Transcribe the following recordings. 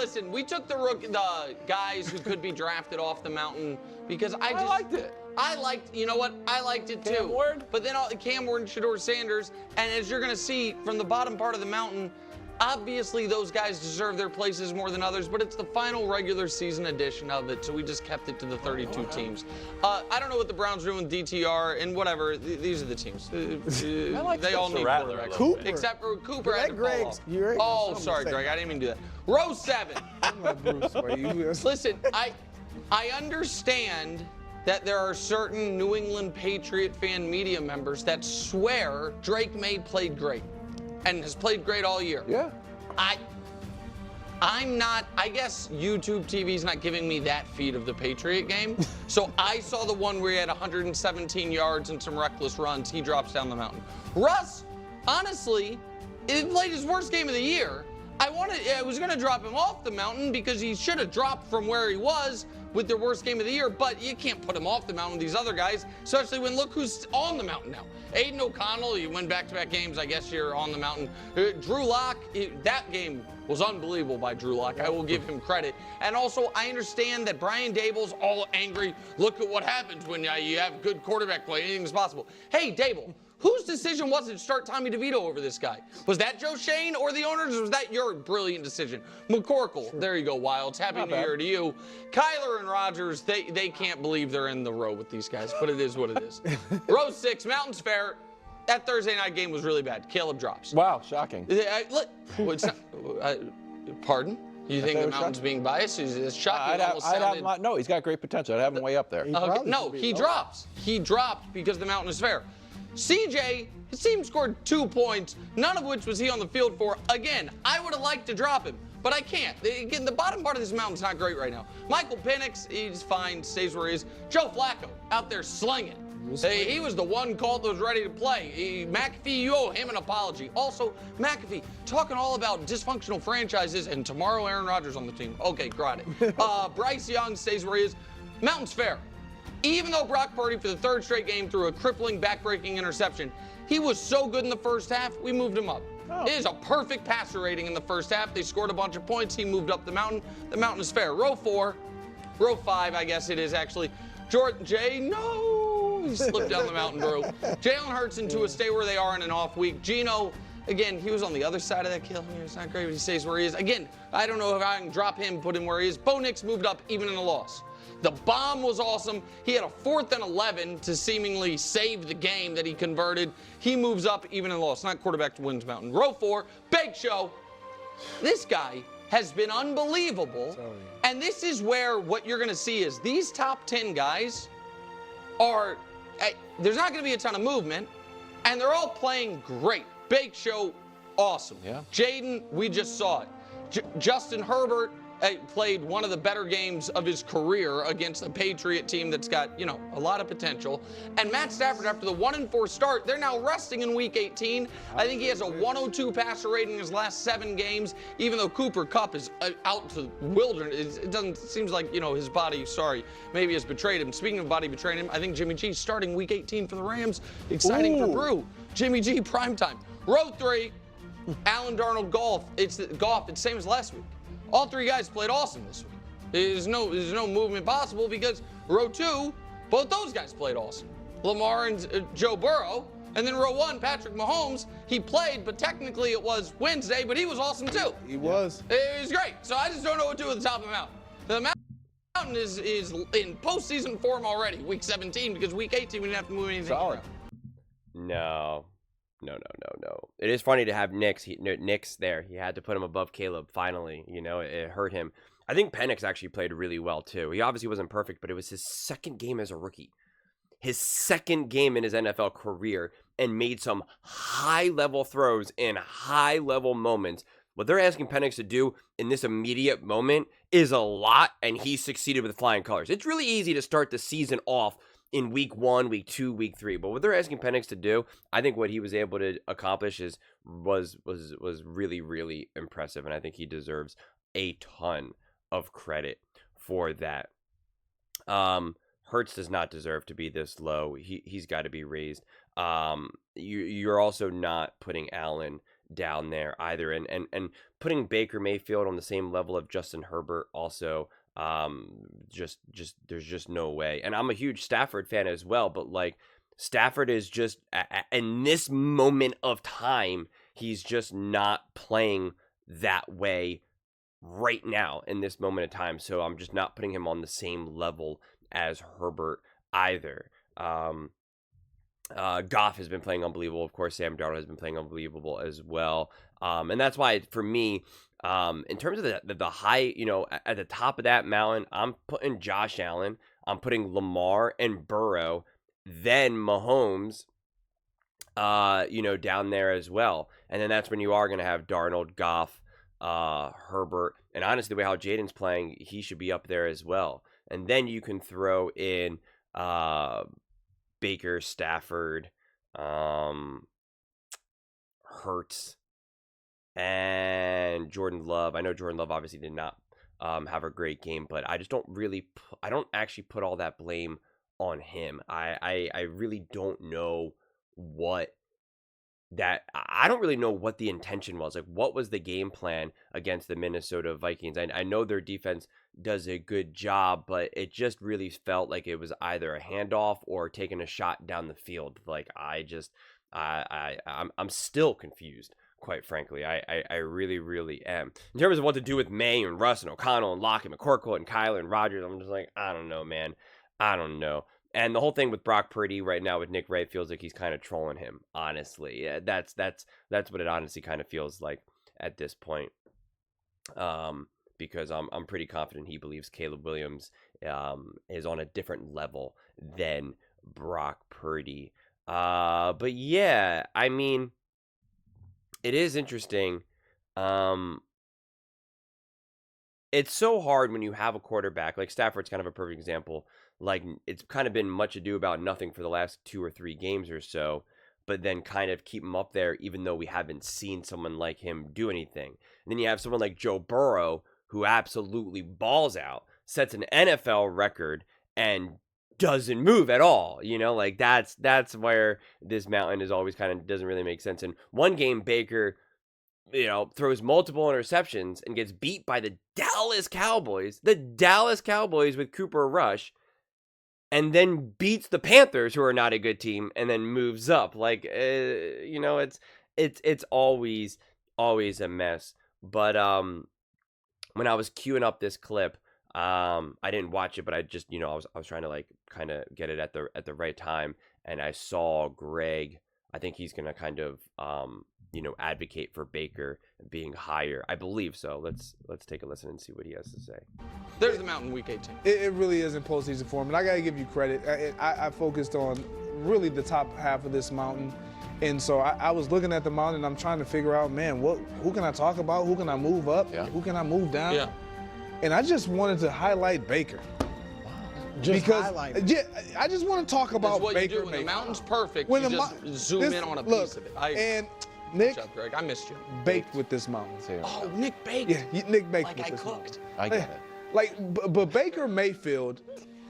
listen, we took the guys who could be drafted off the mountain because I liked it. You know what? I liked it too. Cam Ward? But then Cam Ward and Shedeur Sanders, and as you're going to see from the bottom part of the mountain, obviously those guys deserve their places more than others, but it's the final regular season edition of it, so we just kept it to the 32 teams. I don't know what the Browns are doing with DTR and whatever. These are the teams. I like they all need Rattler quarterbacks. Cooper. Except for Cooper had to fall Greg's. off. Oh, sorry, Greg. I didn't mean to do that. Row 7. Listen, I understand that there are certain New England Patriot fan media members that swear Drake May played great and has played great all year. Yeah. I'm not, I guess YouTube TV's not giving me that feed of the Patriot game. So I saw the one where he had 117 yards and some reckless runs. He drops down the mountain. Russ, honestly, he played his worst game of the year. I was going to drop him off the mountain because he should have dropped from where he was with their worst game of the year, but you can't put him off the mountain with these other guys, especially when look who's on the mountain now. Aiden O'Connell, you win back-to-back games, I guess you're on the mountain. Drew Lock, that game was unbelievable by Drew Lock. I will give him credit. And also, I understand that Brian Dable's all angry. Look at what happens when you have good quarterback play. Anything's possible. Hey, Dable. Whose decision was it to start Tommy DeVito over this guy? Was that Joe Shane or the owners, or was that your brilliant decision? McCorkle, there you go, Wilds. Happy New Year to you. Kyler and Rogers, they can't believe they're in the row with these guys, but it is what it is. Row 6, Mountains Fair. That Thursday night game was really bad. Caleb drops. Wow, shocking. Pardon? You think the Mountain's being biased? It's shocking. No, he's got great potential. I'd have him way up there. No, he drops. He dropped because the Mountain is fair. CJ, his team scored 2 points, none of which was he on the field for. Again, I would have liked to drop him, but I can't. Again, the bottom part of this mountain's not great right now. Michael Penix, he's fine, stays where he is. Joe Flacco, out there slinging. He was the one called that was ready to play. McAfee, you owe him an apology. Also, McAfee, talking all about dysfunctional franchises, and tomorrow Aaron Rodgers on the team. Okay, got it. Bryce Young stays where he is. Mountain's fair. Even though Brock Purdy, for the 3rd straight game, threw a crippling, back-breaking interception, he was so good in the first half, we moved him up. It is a perfect passer rating in the first half. They scored a bunch of points. He moved up the mountain. The mountain is fair. Row 4, row 5, I guess it is actually. Jordan J, no, he slipped down the mountain, bro. Jalen Hurts and Tua stay where they are in an off week. Geno, again, he was on the other side of that kill. It's not great, but he stays where he is. Again, I don't know if I can drop him, put him where he is. Bo Nix moved up even in a loss. The bomb was awesome. He had a 4th and 11 to seemingly save the game that he converted. He moves up even in a loss. Not quarterback to wins mountain. Row 4, Big Show. This guy has been unbelievable. And this is where what you're going to see is these top 10 guys are, there's not going to be a ton of movement, and they're all playing great. Big Show, awesome. Yeah. Jayden, we just saw it. Justin Herbert played one of the better games of his career against a Patriot team that's got, a lot of potential. And Matt Stafford, after the 1-4 start, they're now resting in Week 18. I think he has a 102 passer rating in his last 7 games, even though Cooper Kupp is out to wilderness. It seems like, his body, maybe has betrayed him. Speaking of body betraying him, I think Jimmy G starting Week 18 for the Rams. Exciting for Brew. Jimmy G, primetime. Row 3, Allen Darnold, golf. It's the same as last week. All 3 guys played awesome this week. There's no movement possible because row 2, both those guys played awesome. Lamar and Joe Burrow. And then row 1, Patrick Mahomes, he played, but technically it was Wednesday, but he was awesome too. He was. It was great. So I just don't know what to do with the top of the mountain. The mountain is in postseason form already, Week 17, because Week 18 we didn't have to move anything around. No. It is funny to have Nix there. He had to put him above Caleb finally. It hurt him. I think Penix actually played really well too. He obviously wasn't perfect, but it was his 2nd game as a rookie. His 2nd game in his NFL career, and made some high-level throws in high-level moments. What they're asking Penix to do in this immediate moment is a lot, and he succeeded with flying colors. It's really easy to start the season off in week 1, week 2, week 3. But what they're asking Penix to do, I think what he was able to accomplish was really, really impressive. And I think he deserves a ton of credit for that. Hurts does not deserve to be this low. He's got to be raised. You're also not putting Allen down there either. And putting Baker Mayfield on the same level of Justin Herbert also, just there's just no way. And I'm a huge Stafford fan as well, but like Stafford is just in this moment of time, he's just not playing that way right now in this moment of time. So I'm just not putting him on the same level as Herbert either. Goff has been playing unbelievable. Of course, Sam Darnold has been playing unbelievable as well. And that's why, for me, in terms of the high, at the top of that mountain, I'm putting Josh Allen, I'm putting Lamar and Burrow, then Mahomes, down there as well. And then that's when you are going to have Darnold, Goff, Herbert, and honestly, the way how Jayden's playing, he should be up there as well. And then you can throw in Baker, Stafford, Hurts, and Jordan Love. I know Jordan Love obviously did not have a great game, but I just don't I don't actually put all that blame on him. I really don't know I don't really know what the intention was. Like, what was the game plan against the Minnesota Vikings? I know their defense does a good job, but it just really felt like it was either a handoff or taking a shot down the field. Like, I'm still confused, quite frankly. I really, really am. In terms of what to do with May and Russ and O'Connell and Lockett and McCorkle and Kyler and Rodgers, I'm just like, I don't know, man. I don't know. And the whole thing with Brock Purdy right now with Nick Wright feels like he's kind of trolling him, honestly. Yeah, that's what it honestly kind of feels like at this point. Because I'm pretty confident he believes Caleb Williams is on a different level than Brock Purdy. But yeah, I mean, it is interesting. It's so hard when you have a quarterback like Stafford's kind of a perfect example. Like, it's kind of been much ado about nothing for the last 2 or 3 games or so, but then kind of keep him up there even though we haven't seen someone like him do anything. And then you have someone like Joe Burrow who absolutely balls out, sets an NFL record, and doesn't move at all. Like that's where this mountain is always kind of doesn't really make sense. In one game, Baker, throws multiple interceptions and gets beat by the Dallas Cowboys with Cooper Rush, and then beats the Panthers, who are not a good team, and then moves up. Like, it's always a mess. But when I was queuing up this clip, I didn't watch it, but I just, I was trying to like kind of get it at the right time, and I saw Greg. I think he's gonna kind of advocate for Baker being higher. I believe so. Let's take a listen and see what he has to say. There's the mountain week 18. It really is in postseason form, and I gotta give you credit. I focused on really the top half of this mountain, and so I was looking at the mountain, and I'm trying to figure out, man, who can I talk about? Who can I move up? Yeah. Who can I move down? Yeah. And I just wanted to highlight Baker. Highlight. Yeah, I just want to talk about what Baker. You do. When the mountain's perfect, when you just zoom in on a piece of it. And Nick, what's up, Greg? I missed you. Baked with this mountain. Oh, Nick baked. Yeah, Nick baked like with I this cooked. mountain. I get it. Like, but Baker Mayfield.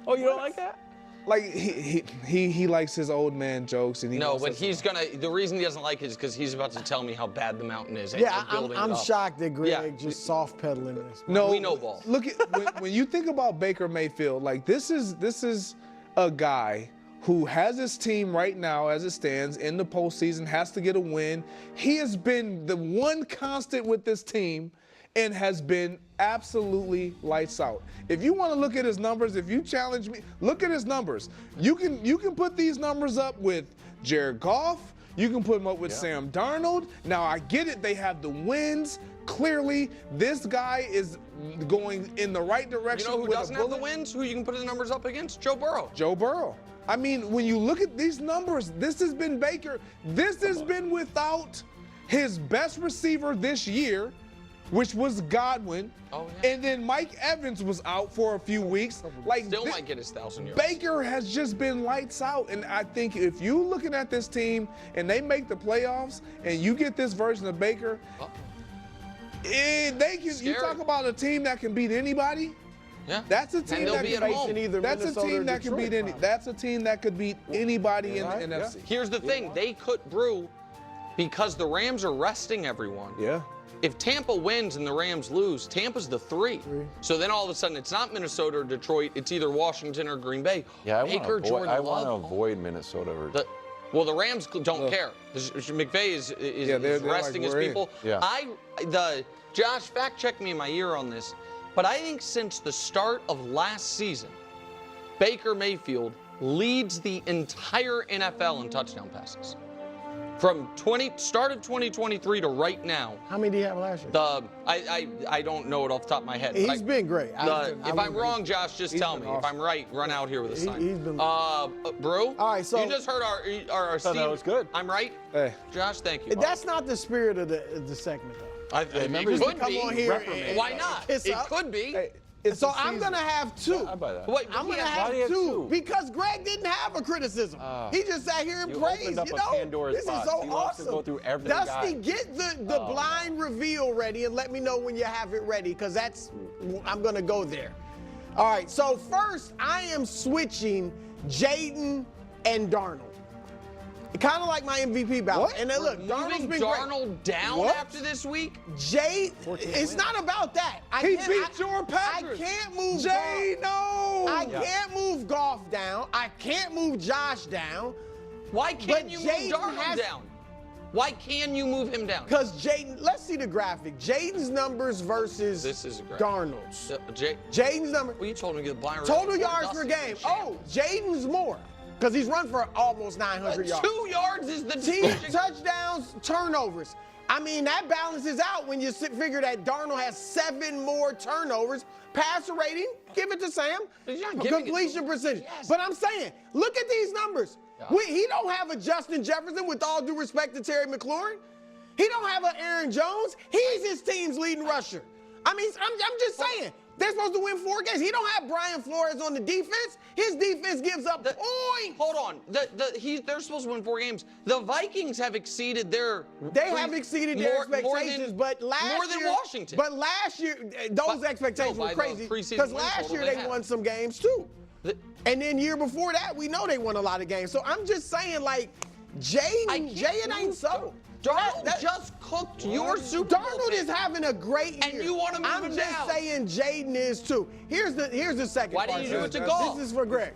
Oh, you don't like that? Like he likes his old man jokes, and but the reason he doesn't like it is because he's about to tell me how bad the mountain is. Yeah, I'm shocked that Greg just soft pedaling this. No, we know ball. Look at when you think about Baker Mayfield, like this is a guy who has his team right now as it stands in the postseason, has to get a win. He has been the one constant with this team and has been absolutely lights out. If you want to look at his numbers, if you challenge me, look at his numbers. You can put these numbers up with Jared Goff. You can put them up with Sam Darnold. Now, I get it. They have the wins. Clearly, this guy is going in the right direction. You know who doesn't have the wins? Who you can put his numbers up against? Joe Burrow. Joe Burrow. I mean, when you look at these numbers, this has been Baker. This has been without his best receiver this year, which was Godwin. Oh, yeah. And then Mike Evans was out for a few weeks. Still might get his 1,000 yards. Baker has just been lights out. And I think if you're looking at this team and they make the playoffs and you get this version of Baker, you talk about a team that can beat anybody. Yeah. That's a team that can either That's a Minnesota team or that can beat Detroit. That's a team that could beat anybody in the NFC. Here's the thing. They could brew because the Rams are resting everyone. Yeah. if Tampa wins and the Rams lose, Tampa's the 3. So then all of a sudden it's not Minnesota or Detroit. It's either Washington or Green Bay. Yeah, Baker, Jordan I want to Love. avoid Minnesota. Well, the Rams don't care. McVay is they're resting like, his we're in. people. Yeah. Josh, fact check me in my ear on this, but I think since the start of last season, Baker Mayfield leads the entire NFL in touchdown passes. From start of 2023 to right now. How many did he have last year? I don't know it off the top of my head. He's been great. If I'm wrong, Josh, just tell me. awesome. If I'm right, run out here with a sign. He's been. Brew. All right, so you just heard our Steve. that was good. I'm right. Hey. Josh, thank you. That's not the spirit of the segment, though. It could Come be. on here. Why not? Kiss It up. could be. Hey, it's So the I'm season. gonna have 2. I buy that. Wait, I'm gonna Why have do you have 2 two? because Greg didn't have a criticism. he just sat here and you praised. opened up You a know, Pandora's this box. is so He loves awesome. to go through every Dusty, guy. get the blind reveal ready and let me know when you have it ready, because I'm gonna go there. All right. So first, I am switching Jayden and Darnold. Kind of like my MVP battle. What? And then look, Darnold's Moving been Darnold great. down What? after this week? It's not about that. He beat your I Packers. can't move Jay, Goff. no. I can't move Goff down. I can't move Josh down. Why can't But you move Jayden Darnold down? Why can you move him down? Because Jayden, let's see the graphic. Jayden's numbers versus This is a graphic. Darnold's. Jay, Jaden's number, well, you told him to get the blind total reveal. yards per Dusty game. was a champ. Oh, Jaden's more because he's run for almost 900 yards. 2 yards is the Team decision. touchdowns, turnovers. I mean, that balances out when you figure that Darnold has 7 more turnovers. Passer rating, give it to Sam. He's not giving it to Completion him. percentage. Yes. But I'm saying, look at these numbers. He don't have a Justin Jefferson, with all due respect to Terry McLaurin. He don't have an Aaron Jones. He's his team's leading rusher. I mean, I'm just saying. They're supposed to win 4 games. He don't have Brian Flores on the defense. His defense gives up points. Hold on. They're supposed to win 4 games. The Vikings have exceeded their. They have exceeded their expectations, but last year. More than Washington. But last year, those expectations were by the crazy. preseason Because win last total year they they had. won some games too. And then year before that, we know they won a lot of games. So I'm just saying, like, Jayden ain't so. Darnold just cooked your Super Bowl. Darnold is having a great year. And you wanna move I'm him just down. saying Jayden is too. Here's the second Why part. didn't you do it to This Goff? is for Greg.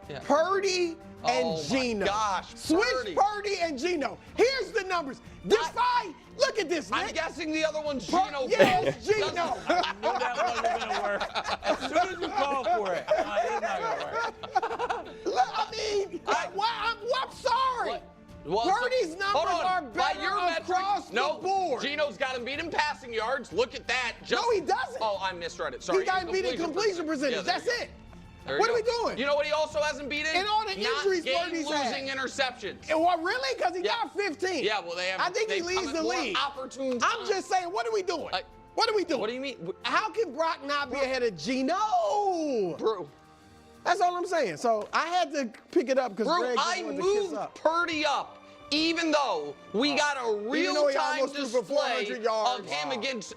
Yeah. Purdy and Oh, my Geno. gosh, Switch Purdy and Geno. Here's the numbers. Defy. Look at this, I'm Nick. guessing the other one's Geno. Yeah, it's Geno. That wasn't gonna work. As soon as you call for it, it's not gonna work. Look, I mean, I'm sorry. Well, Purdy's hold numbers on. are By better your across the board. Geno's got him beat in passing yards. Look at that. No, he doesn't. Oh, I misread it. Sorry. He got beat in completion percentage. Yeah, there That's you go. it. There you What are go. we doing? You know what he also hasn't beaten? And all the injuries Purdy's had. losing interceptions. Well, really? Because he Yeah. got 15. Yeah, well, they have. I think he they've leads come the at more league. Opportune I'm times. just saying, what are we doing? What are we doing? What do you mean? How can Brock not be ahead of Geno? Brew. That's all I'm saying. So I had to pick it up because Brew, Greg I wanted to kiss moved up. Purdy up. Even though we got a though he real-time almost threw for display 400 yards. of him against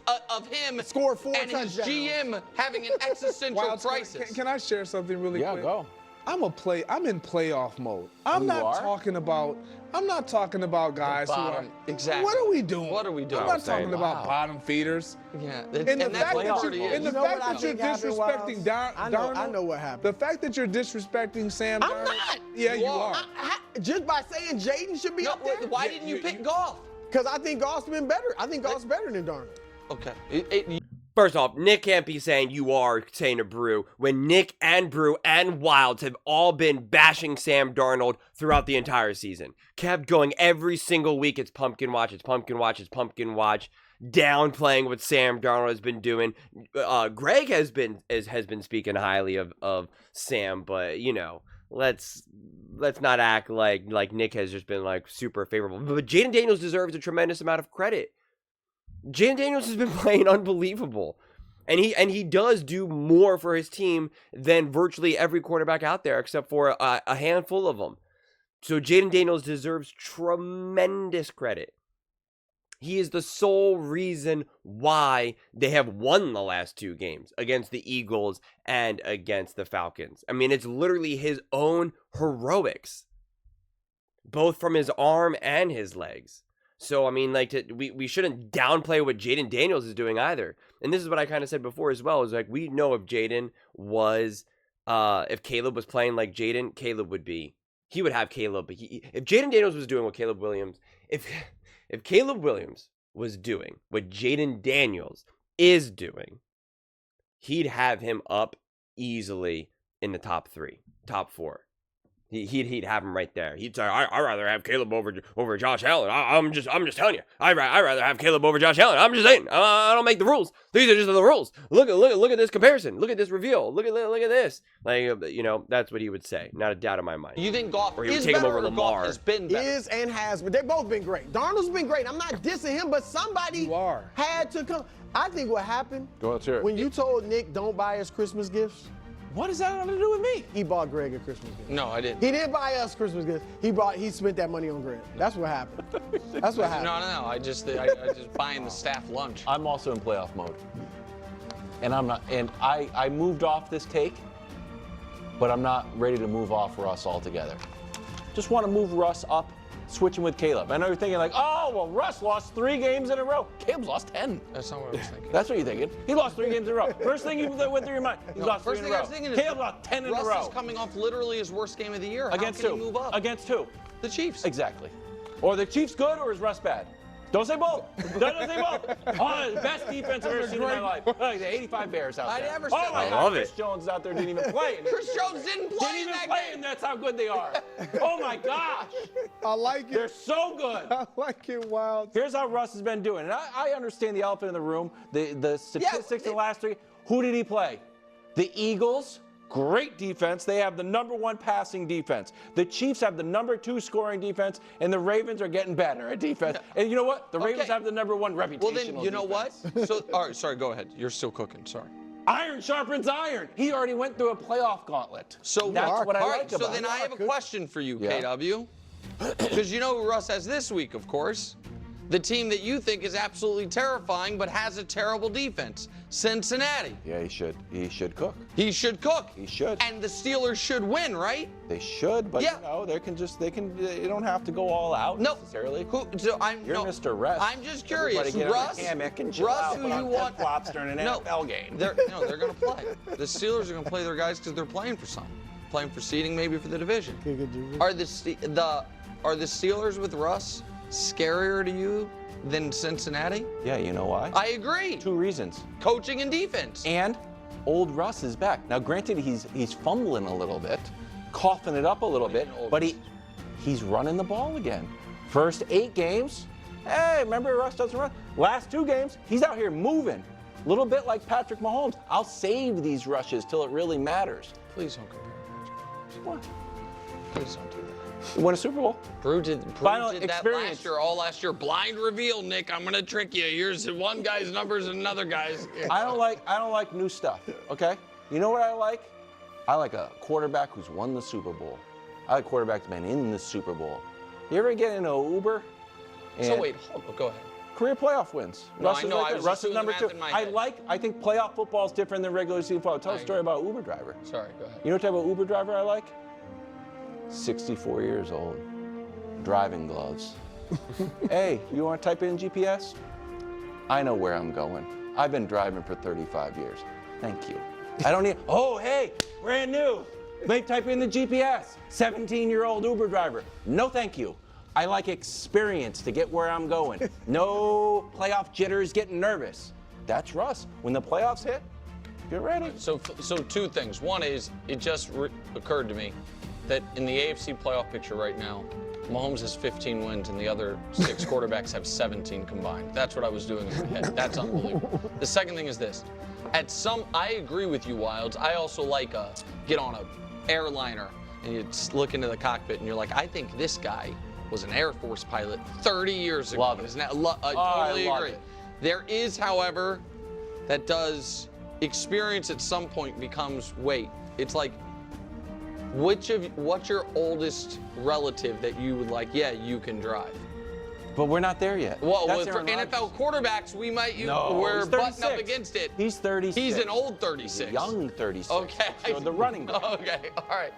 Scored 4 and his touchdowns. GM having an existential Wild Scott, crisis. Can I share something really Yeah, quick? go. I'm in playoff mode. I'm You not are? talking about guys who are bottom. Exactly. What are we doing? What are we doing? I'm not saying, talking about wow. bottom feeders. Yeah, And the fact that Purdy you're, is. and the You know fact what I that you're think happened, disrespecting Wiles? I know Darnold, what happened. the fact that you're disrespecting Sam I'm Darnold. not. Yeah, you are. are. Just by saying Jayden should be No, up there? why didn't you pick golf? Because I think Goff's been better. I think Goff's better than Darnold. Okay. First off, Nick can't be saying you are saying to Brew when Nick and Brew and Wilds have all been bashing Sam Darnold throughout the entire season. Kept going every single week. It's pumpkin watch. It's pumpkin watch. It's pumpkin watch. Downplaying what Sam Darnold has been doing. Greg has been speaking highly of Sam, but you know, let's not act like Nick has just been like super favorable. But Jayden Daniels deserves a tremendous amount of credit. Jayden Daniels has been playing unbelievable. And he does do more for his team than virtually every quarterback out there, except for a handful of them. So Jayden Daniels deserves tremendous credit. He is the sole reason why they have won the last 2 games against the Eagles and against the Falcons. I mean, it's literally his own heroics, both from his arm and his legs. So, I mean, like, we shouldn't downplay what Jayden Daniels is doing either. And this is what I kind of said before as well, is like, we know if Jayden was, if Caleb was playing like Jayden, he would have Caleb. But if Jayden Daniels was doing what Caleb Williams, if Caleb Williams was doing what Jayden Daniels is doing, he'd have him up easily in the top 4. He'd have him right there. He'd say, I'd rather have Caleb over Josh Allen. I'm just telling you. I'd rather have Caleb over Josh Allen. I'm just saying. I don't make the rules. These are just the rules. Look at this comparison. Look at this reveal. Look at this. Like, that's what he would say. Not a doubt in my mind. You think Goff Or he would is take him better over or Goff Lamar. has been better? Is and has, but they've both been great. Darnold's been great. I'm not dissing him, but somebody had to come. I think what happened when you told Nick don't buy us Christmas gifts. What does that have to do with me? He bought Greg a Christmas gift. No, I didn't. He didn't buy us Christmas gifts. He spent that money on Greg. That's what happened. That's what happened. No. I just buying the staff lunch. I'm also in playoff mode. And I'm not, and I moved off this take, but I'm not ready to move off Russ altogether. Just want to move Russ up, switching with Caleb. I know you're thinking like, oh, well, Russ lost 3 games in a row. Caleb's lost 10. That's not what I was thinking. That's what you're thinking. He lost 3 games in a row. First thing that went through your mind, he's lost 3 First in a thing I row. was thinking is Caleb lost 10 in a row. Russ is coming off literally his worst game of the year. Against How can who? he move up? Against who? The Chiefs. Exactly. Or the Chiefs good or is Russ bad? Don't say both. Don't say both. Oh, the best defense I've ever seen in my life. Look, the 85 Bears out there. I never Oh said my that. God, love Chris it. Jones out there didn't even play. Chris Jones didn't play Didn't in even that play, game. and that's how good they are. Oh my gosh. I like They're it. so good. I like it, Wild. Here's how Russ has been doing. And I understand the elephant in the room, the statistics in the last 3. Who did he play? The Eagles, great defense. They have the #1 passing defense. The Chiefs have the #2 scoring defense, and the Ravens are getting better at defense. And you know what? The Ravens have the #1 reputation. Well, then, you know what? So, all right, sorry, go ahead. You're still cooking. Sorry. Iron sharpens iron. He already went through a playoff gauntlet. So that's what I all like right, so about then it. I have a question for you, Yeah. KW. Because you know who Russ has this week, of course. The team that you think is absolutely terrifying but has a terrible defense, Cincinnati. Yeah, he should. He should cook. He should cook. He should. And the Steelers should win, right? They should, but Yeah. you don't have to go all out No. necessarily. You're no, Mr. Rest. I'm just curious. Everybody get Russ, on a hammock and chill Russ, out, who put you on want? flip-flops during an NFL game. They're going to play. The Steelers are going to play their guys because they're playing for something, playing for seeding, maybe for the division. Are the Steelers with Russ scarier to you than Cincinnati? Yeah, you know why? I agree. 2 reasons. Coaching and defense. And old Russ is back. Now, granted, he's fumbling a little bit, coughing it up a little bit, but he's running the ball again. First 8 games, hey, remember Russ doesn't run. Last 2 games, he's out here moving. A little bit like Patrick Mahomes. I'll save these rushes till it really matters. Please don't compare Patrick Mahomes. What? Please don't do that. He won a Super Bowl. Brew did Final that experience. last year, all last year. Blind reveal, Nick. I'm gonna trick you. Here's one guy's numbers and another guy's. I don't like new stuff. Okay. You know what I like? I like a quarterback who's won the Super Bowl. I like quarterbacks been in the Super Bowl. You ever get in an Uber? So wait, hold on, go ahead. Career playoff wins. No, Russ I is know, right I there. was Russ just is doing the number 2. math in my head. I think playoff football is different than regular season football. Tell a story about an Uber driver. Sorry, go ahead. You know what type of Uber driver I like? 64 years old. Driving gloves. Hey, you want to type in GPS? I know where I'm going. I've been driving for 35 years. Thank you. I don't need, oh, hey, brand new. Let me type in the GPS. 17-year-old Uber driver. No, thank you. I like experience to get where I'm going. No playoff jitters, getting nervous. That's Russ. When the playoffs hit, get ready. So 2 things. One is, it just occurred to me that in the AFC playoff picture right now, Mahomes has 15 wins and the other 6 quarterbacks have 17 combined. That's what I was doing in my head. That's unbelievable. The second thing is this. I agree with you, Wilds. I also like get on a airliner and you look into the cockpit and you're like, I think this guy was an Air Force pilot 30 years ago. Love it. Isn't that, totally I love agree. it. There is, however, that does experience at some point becomes weight. It's like, what's your oldest relative that you would like, yeah, you can drive? But we're not there yet. Well, That's for Aaron NFL quarterbacks, we're he's butting up 36. against it. He's 36. He's an old He's 36. a young 36. Okay. So the running back. Okay, all right.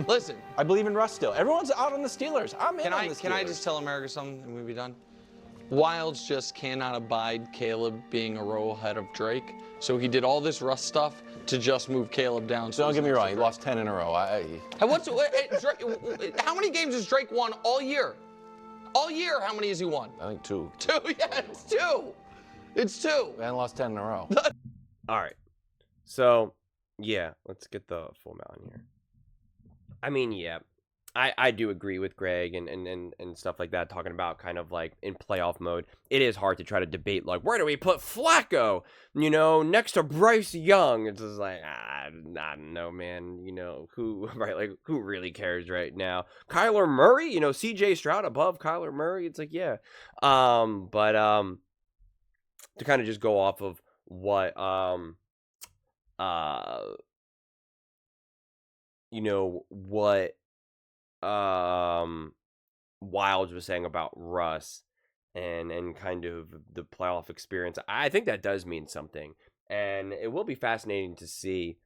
Listen, I believe in Russ still. Everyone's out on the Steelers. I'm in can on I the Steelers. can I just tell America something and we'll be done? Wilds just cannot abide Caleb being a row ahead of Drake. So he did all this Russ stuff to just move Caleb down. So don't get me wrong, he lost 10 in a row. How many games has Drake won all year? All year, how many has he won? I think 2. 2, yeah, it's 2. It's 2. And lost 10 in a row. All right. So, yeah, let's get the full amount in here. I mean, yeah, I do agree with Greg and stuff like that, talking about kind of like in playoff mode. It is hard to try to debate, like, where do we put Flacco, next to Bryce Young? It's just like, I don't know, man, who, right, like, who really cares right now? Kyler Murray, CJ Stroud above Kyler Murray? It's like, yeah. But to kind of just go off of what, what Wilds was saying about Russ and kind of the playoff experience, I think that does mean something, and it will be fascinating to see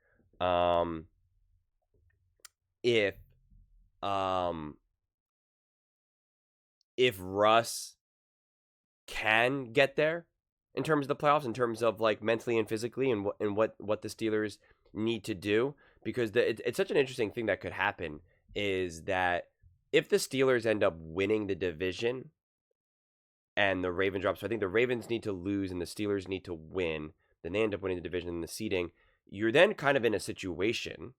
if Russ can get there in terms of the playoffs, in terms of like mentally and physically, and what the Steelers need to do, because it's such an interesting thing that could happen is that if the Steelers end up winning the division and the Ravens drop, so I think the Ravens need to lose and the Steelers need to win, then they end up winning the division and the seeding, you're then kind of in a situation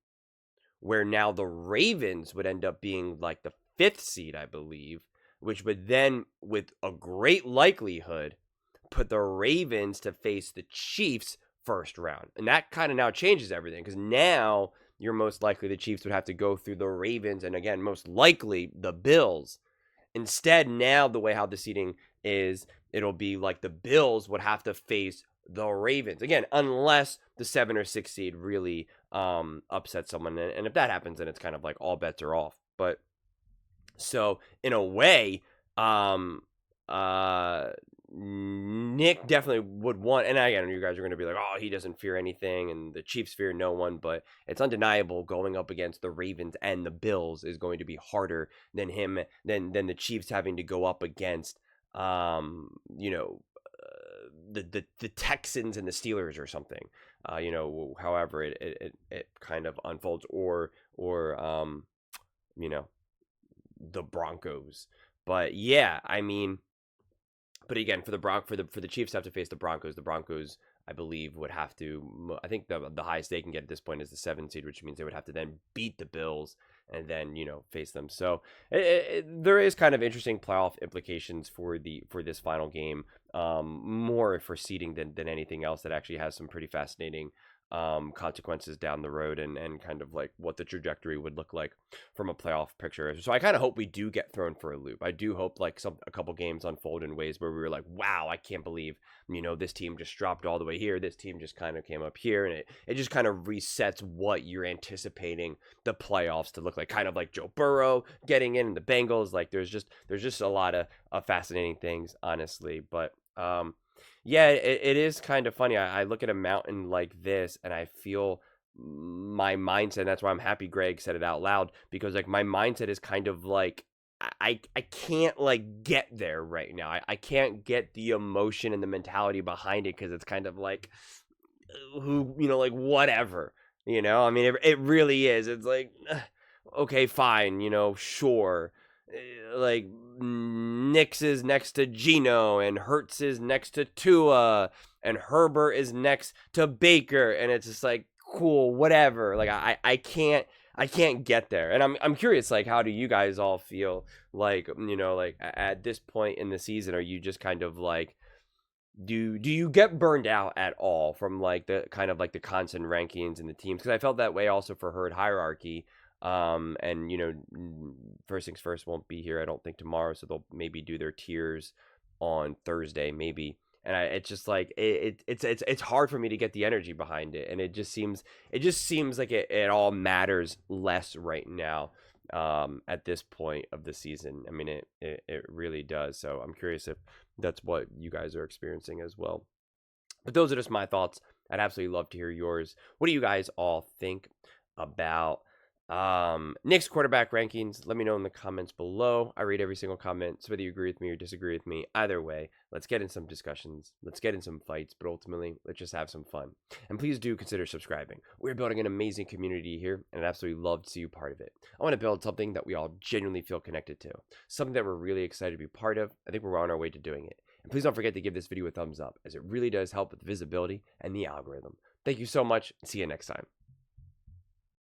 where now the Ravens would end up being like the 5th seed, I believe, which would then, with a great likelihood, put the Ravens to face the Chiefs first round. And that kind of now changes everything, because now you're most likely the Chiefs would have to go through the Ravens and, again, most likely the Bills. Instead, now the way how the seeding is, it'll be like the Bills would have to face the Ravens. Again, unless the 7 or 6 seed really upsets someone. And if that happens, then it's kind of like all bets are off. But so in a way, Nick definitely would want, and again, you guys are going to be like, oh, he doesn't fear anything, and the Chiefs fear no one, but it's undeniable going up against the Ravens and the Bills is going to be harder than the Chiefs having to go up against, the Texans and the Steelers or something, however it kind of unfolds, or the Broncos. But yeah, I mean, but again, for the Chiefs to have to face the Broncos, I believe would have to, I think the highest they can get at this point is the 7 seed, which means they would have to then beat the Bills and then, face them. So there is kind of interesting playoff implications for this final game, more for seeding than anything else. That actually has some pretty fascinating consequences down the road, and kind of like what the trajectory would look like from a playoff picture. So I kind of hope we do get thrown for a loop. I do hope like a couple games unfold in ways where we were like, wow, I can't believe, this team just dropped all the way here. This team just kind of came up here, and it just kind of resets what you're anticipating the playoffs to look like. Kind of like Joe Burrow getting in and the Bengals. Like there's just a lot of fascinating things, honestly. But yeah, it is kind of funny. I look at a mountain like this and I feel my mindset, and that's why I'm happy Greg said it out loud, because like my mindset is kind of like, I can't like get there right now. I can't get the emotion and the mentality behind it, because it's kind of like, like whatever, I mean, it really is. It's like, okay, fine, sure. Like Nix is next to Geno, and Hurts is next to Tua, and Herbert is next to Baker, and it's just like, cool, whatever. Like I can't get there, and I'm curious, like, how do you guys all feel? Like, like at this point in the season, are you just kind of like, do you get burned out at all from like the kind of like the constant rankings and the teams? Because I felt that way also for herd hierarchy. And first things first won't be here, I don't think, tomorrow, so they'll maybe do their tiers on Thursday, maybe. And it's just like it's hard for me to get the energy behind it, and it just seems like it all matters less right now, at this point of the season. I mean, it really does. So I'm curious if that's what you guys are experiencing as well. But those are just my thoughts. I'd absolutely love to hear yours. What do you guys all think about Nick's quarterback rankings. Let me know in the comments below. I read every single comment. So whether you agree with me or disagree with me, either way, let's get in some discussions. Let's get in some fights, but ultimately, let's just have some fun. And please do consider subscribing. We're building an amazing community here, and I'd absolutely love to see you part of it. I want to build something that we all genuinely feel connected to, something that we're really excited to be part of. I think we're on our way to doing it. And please don't forget to give this video a thumbs up, as it really does help with visibility and the algorithm. Thank you so much, and see you next time.